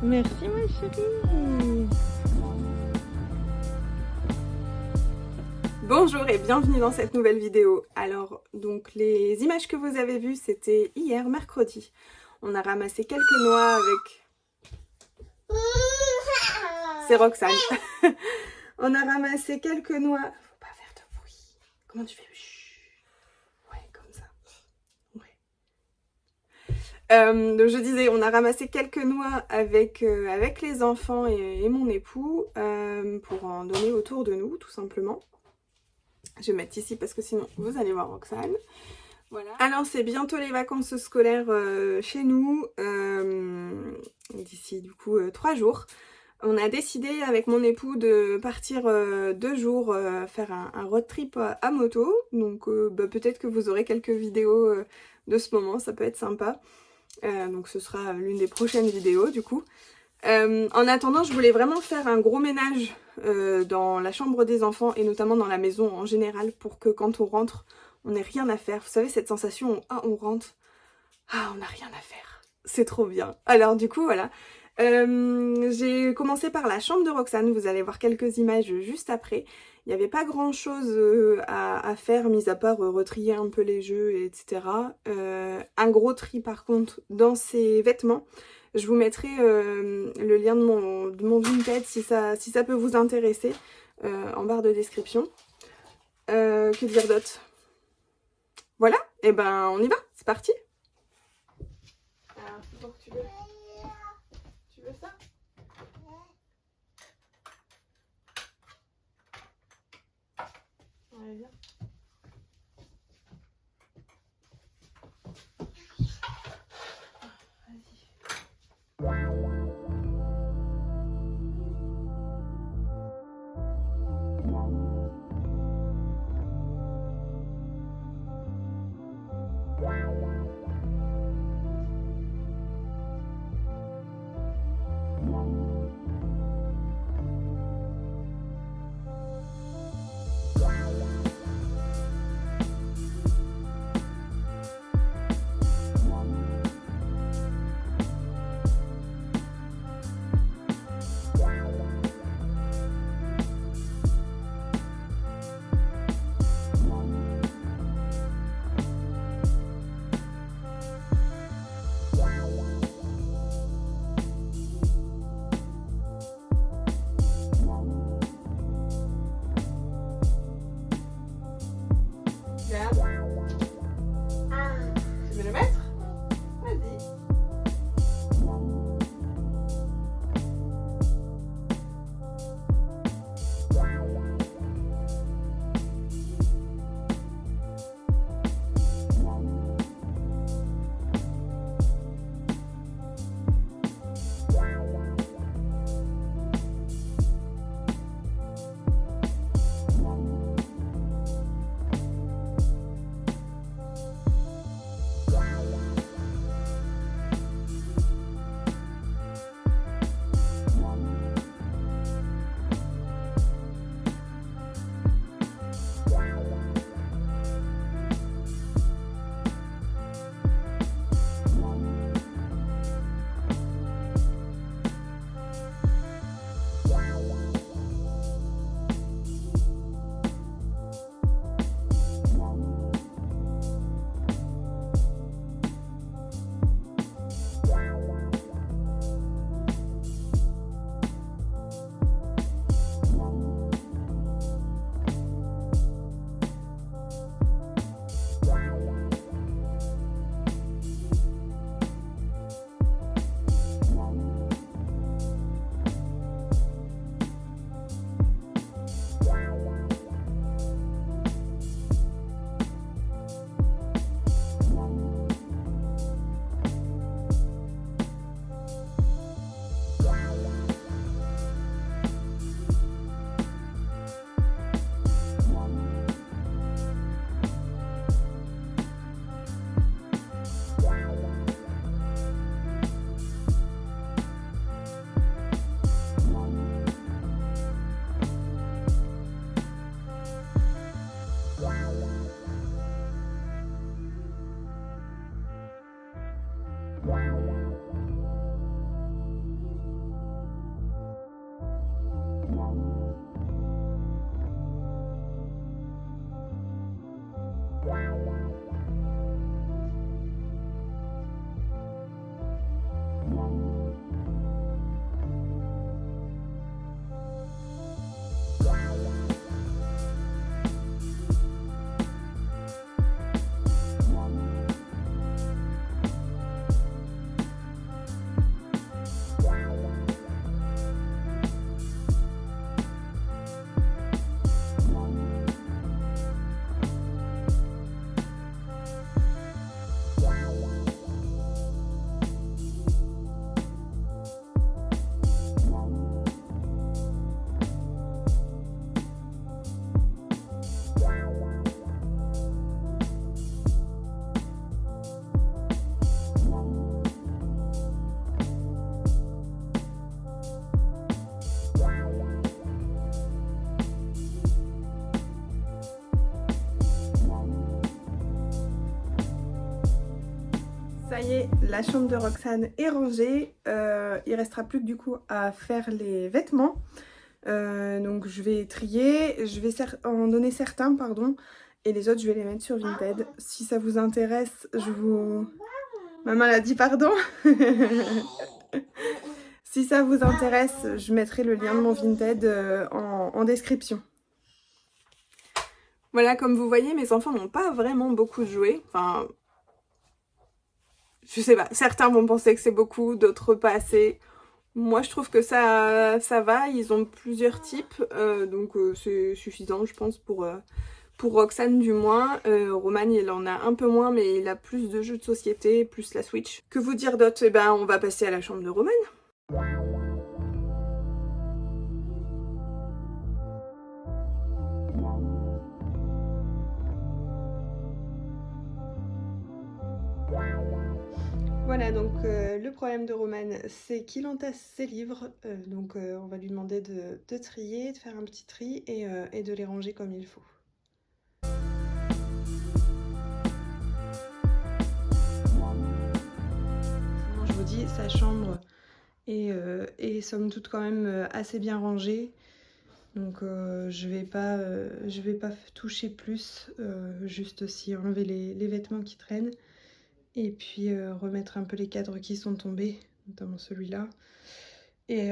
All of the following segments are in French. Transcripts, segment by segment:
Merci ma chérie. Bonjour et bienvenue dans cette nouvelle vidéo. Alors donc les images que vous avez vues c'était hier mercredi. On a ramassé quelques noix avec... C'est Roxane. On a ramassé quelques noix. Faut pas faire de bruit. Comment tu fais? Ouais, comme ça. Donc je disais, on a ramassé quelques noix avec les enfants et mon époux pour en donner autour de nous, tout simplement. Je vais mettre ici parce que sinon vous allez voir Roxane. Voilà. Alors c'est bientôt les vacances scolaires chez nous, d'ici du coup 3 jours. On a décidé avec mon époux de partir 2 jours faire un road trip à moto. Donc peut-être que vous aurez quelques vidéos de ce moment, ça peut être sympa. Donc ce sera l'une des prochaines vidéos du coup. En attendant, je voulais vraiment faire un gros ménage dans la chambre des enfants et notamment dans la maison en général pour que quand on rentre, on n'ait rien à faire. Vous savez cette sensation où on rentre, on n'a rien à faire. C'est trop bien. Alors du coup voilà, j'ai commencé par la chambre de Roxane, vous allez voir quelques images juste après. Il n'y avait pas grand chose à faire, mis à part retrier un peu les jeux, etc. Un gros tri par contre dans ses vêtements. Je vous mettrai le lien de mon Vinted si ça peut vous intéresser en barre de description. Que dire d'autre? Voilà, et ben on y va, c'est parti. Alors, c'est pour que tu veux ça? Allez, viens. Ça y est, la chambre de Roxane est rangée. Il restera plus que du coup à faire les vêtements. Donc je vais trier, je vais en donner certains, pardon, et les autres je vais les mettre sur Vinted. Si ça vous intéresse, je vous... Maman a dit pardon. Si ça vous intéresse, je mettrai le lien de mon Vinted en description. Voilà, comme vous voyez, mes enfants n'ont pas vraiment beaucoup de jouets. Enfin, je sais pas, certains vont penser que c'est beaucoup, d'autres pas assez. Moi, je trouve que ça va, ils ont plusieurs types, donc c'est suffisant, je pense, pour Roxane du moins. Roman, il en a un peu moins, mais il a plus de jeux de société, plus la Switch. Que vous dire d'autre? Eh ben, on va passer à la chambre de Roman. Voilà, donc le problème de Roman, c'est qu'il entasse ses livres, donc on va lui demander de trier, de faire un petit tri et de les ranger comme il faut. Je vous dis, sa chambre est somme toute quand même assez bien rangée, donc je vais pas toucher plus, juste aussi enlever les vêtements qui traînent. Et puis remettre un peu les cadres qui sont tombés, notamment celui-là. Et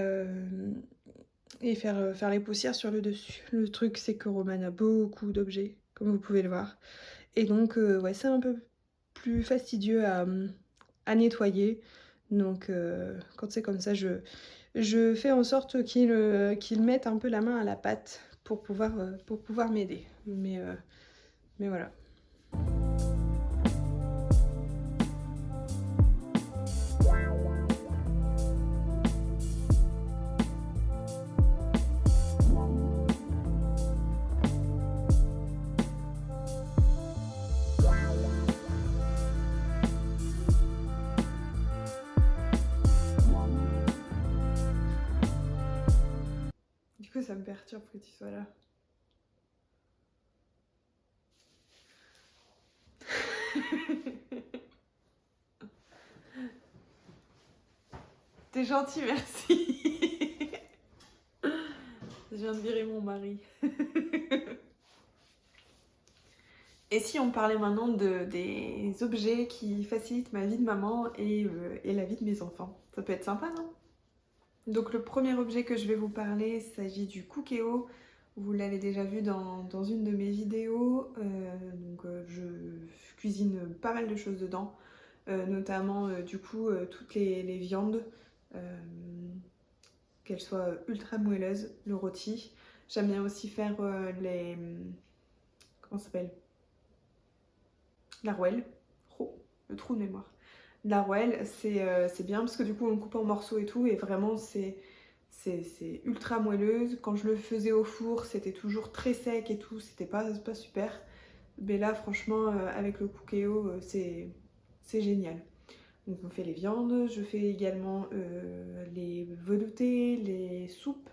faire les poussières sur le dessus. Le truc, c'est que Roman a beaucoup d'objets, comme vous pouvez le voir. Et donc, ouais, c'est un peu plus fastidieux à nettoyer. Donc, quand c'est comme ça, je fais en sorte qu'il mette un peu la main à la pâte pour pouvoir m'aider. Mais voilà. Ça me perturbe que tu sois là. T'es gentil, merci. Je viens de virer mon mari. Et si on parlait maintenant des objets qui facilitent ma vie de maman et la vie de mes enfants? Ça peut être sympa, non? Donc le premier objet que je vais vous parler, il s'agit du Cookéo. Vous l'avez déjà vu dans une de mes vidéos. Je cuisine pas mal de choses dedans, notamment du coup toutes les viandes, qu'elles soient ultra moelleuses, le rôti. J'aime bien aussi faire les... Comment ça s'appelle? La rouelle. Oh, le trou de mémoire. La rouelle, c'est bien parce que du coup on le coupe en morceaux et tout, et vraiment c'est ultra moelleuse. Quand je le faisais au four, c'était toujours très sec et tout, c'était pas super. Mais là, franchement, avec le Cookéo, c'est génial. Donc on fait les viandes, je fais également les veloutés, les soupes.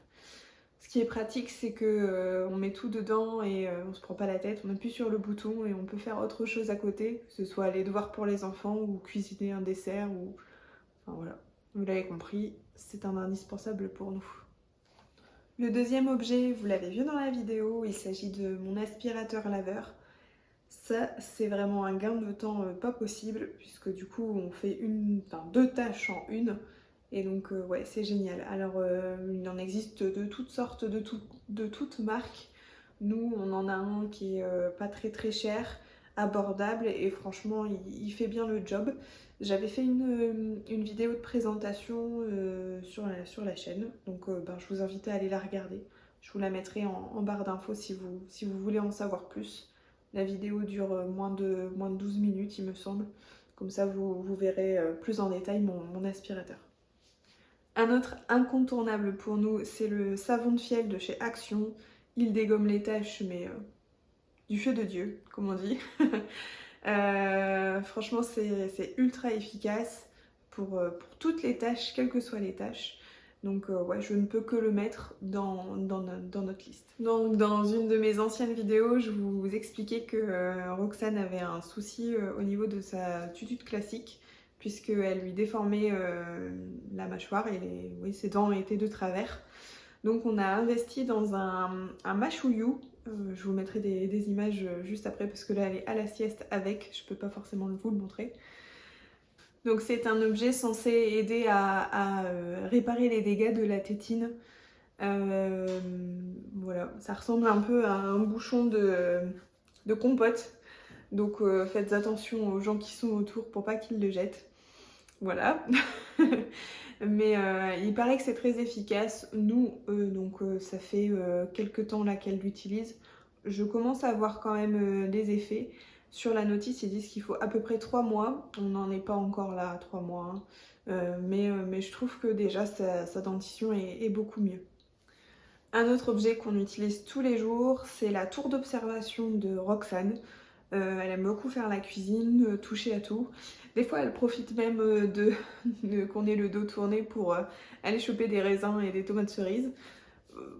Ce qui est pratique, c'est que on met tout dedans et on se prend pas la tête, on appuie sur le bouton et on peut faire autre chose à côté, que ce soit les devoirs pour les enfants ou cuisiner un dessert ou... Enfin voilà, vous l'avez compris, c'est un indispensable pour nous. Le deuxième objet, vous l'avez vu dans la vidéo, il s'agit de mon aspirateur laveur. Ça, c'est vraiment un gain de temps pas possible, puisque du coup, on fait deux tâches en une. Et donc, ouais, c'est génial. Alors, il en existe de toutes sortes, de toutes marques. Nous, on en a un qui est pas très cher, abordable, et franchement, il fait bien le job. J'avais fait une vidéo de présentation sur la chaîne, donc je vous invite à aller la regarder. Je vous la mettrai en barre d'infos si vous voulez en savoir plus. La vidéo dure moins de 12 minutes, il me semble. Comme ça, vous verrez plus en détail mon aspirateur. Un autre incontournable pour nous, c'est le savon de fiel de chez Action. Il dégomme les taches, mais du feu de Dieu, comme on dit. Franchement, c'est ultra efficace pour toutes les tâches, quelles que soient les tâches. Donc ouais, je ne peux que le mettre dans notre liste. Donc dans une de mes anciennes vidéos, je vous expliquais que Roxane avait un souci au niveau de sa tutute classique. puisqu'elle lui déformait la mâchoire et oui, ses dents étaient de travers. Donc on a investi dans un mâchouillou. Je vous mettrai des images juste après parce que là elle est à la sieste avec, je peux pas forcément vous le montrer. Donc c'est un objet censé aider à réparer les dégâts de la tétine. Voilà, ça ressemble un peu à un bouchon de compote. Donc faites attention aux gens qui sont autour pour pas qu'ils le jettent. Voilà. Mais il paraît que c'est très efficace. Nous, ça fait quelques temps là qu'elle l'utilise. Je commence à voir quand même des effets. Sur la notice, ils disent qu'il faut à peu près 3 mois. On n'en est pas encore là à 3 mois. Hein. Mais je trouve que déjà sa dentition est beaucoup mieux. Un autre objet qu'on utilise tous les jours, c'est la tour d'observation de Roxane. Elle aime beaucoup faire la cuisine, toucher à tout. Des fois, elle profite même qu'on ait le dos tourné pour aller choper des raisins et des tomates cerises.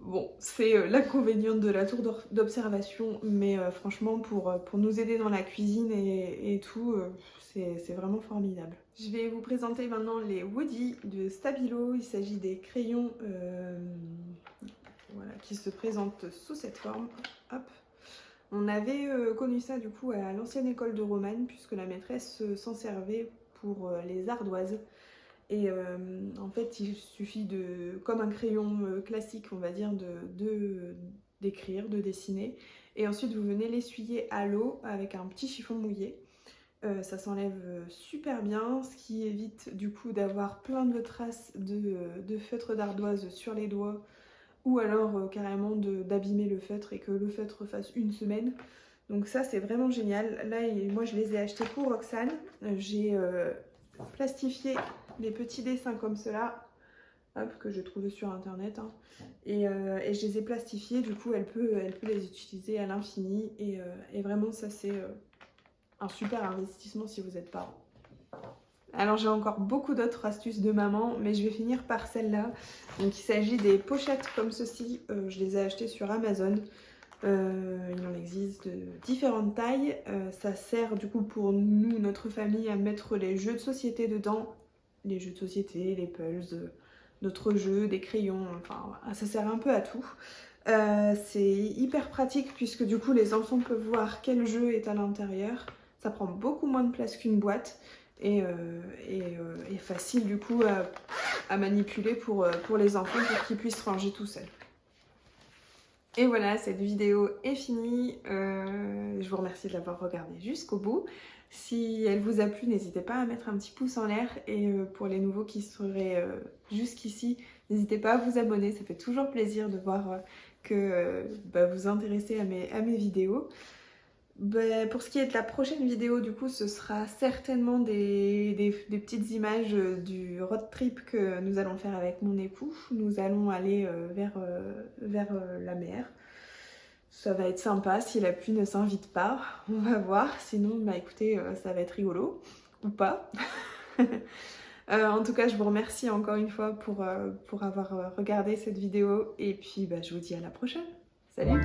Bon, c'est l'inconvénient de la tour d'observation, mais franchement, pour nous aider dans la cuisine et tout, c'est vraiment formidable. Je vais vous présenter maintenant les Woody de Stabilo. Il s'agit des crayons voilà, qui se présentent sous cette forme. Hop. On avait connu ça du coup à l'ancienne école de Romagne, puisque la maîtresse s'en servait pour les ardoises. Et en fait, il suffit de, comme un crayon classique, on va dire, d'écrire, de dessiner. Et ensuite, vous venez l'essuyer à l'eau avec un petit chiffon mouillé. Ça s'enlève super bien, ce qui évite du coup d'avoir plein de traces de feutre d'ardoise sur les doigts, ou alors carrément d'abîmer le feutre et que le feutre fasse une semaine. Donc ça c'est vraiment génial. Là moi je les ai achetés pour Roxane. J'ai plastifié les petits dessins comme cela, hop, que j'ai trouvé sur internet. Hein. Et je les ai plastifiés, du coup elle peut les utiliser à l'infini. Et vraiment ça c'est un super investissement si vous êtes parent. Alors j'ai encore beaucoup d'autres astuces de maman, mais je vais finir par celle-là. Donc il s'agit des pochettes comme ceci, je les ai achetées sur Amazon. Il en existe de différentes tailles. Ça sert du coup pour nous, notre famille, à mettre les jeux de société dedans. Les jeux de société, les puzzles, d'autres jeux, des crayons, enfin ça sert un peu à tout. C'est hyper pratique puisque du coup les enfants peuvent voir quel jeu est à l'intérieur. Ça prend beaucoup moins de place qu'une boîte. Et facile du coup à manipuler pour les enfants pour qu'ils puissent ranger tout seuls. Et voilà, cette vidéo est finie. Je vous remercie de l'avoir regardée jusqu'au bout. Si elle vous a plu, n'hésitez pas à mettre un petit pouce en l'air. Et pour les nouveaux qui seraient jusqu'ici, n'hésitez pas à vous abonner. Ça fait toujours plaisir de voir que vous intéressez à mes vidéos. Pour ce qui est de la prochaine vidéo, du coup, ce sera certainement des petites images du road trip que nous allons faire avec mon époux. Nous allons aller vers la mer. Ça va être sympa si la pluie ne s'invite pas. On va voir. Sinon, écoutez, ça va être rigolo. Ou pas. En tout cas, je vous remercie encore une fois pour avoir regardé cette vidéo. Et puis, je vous dis à la prochaine. Salut!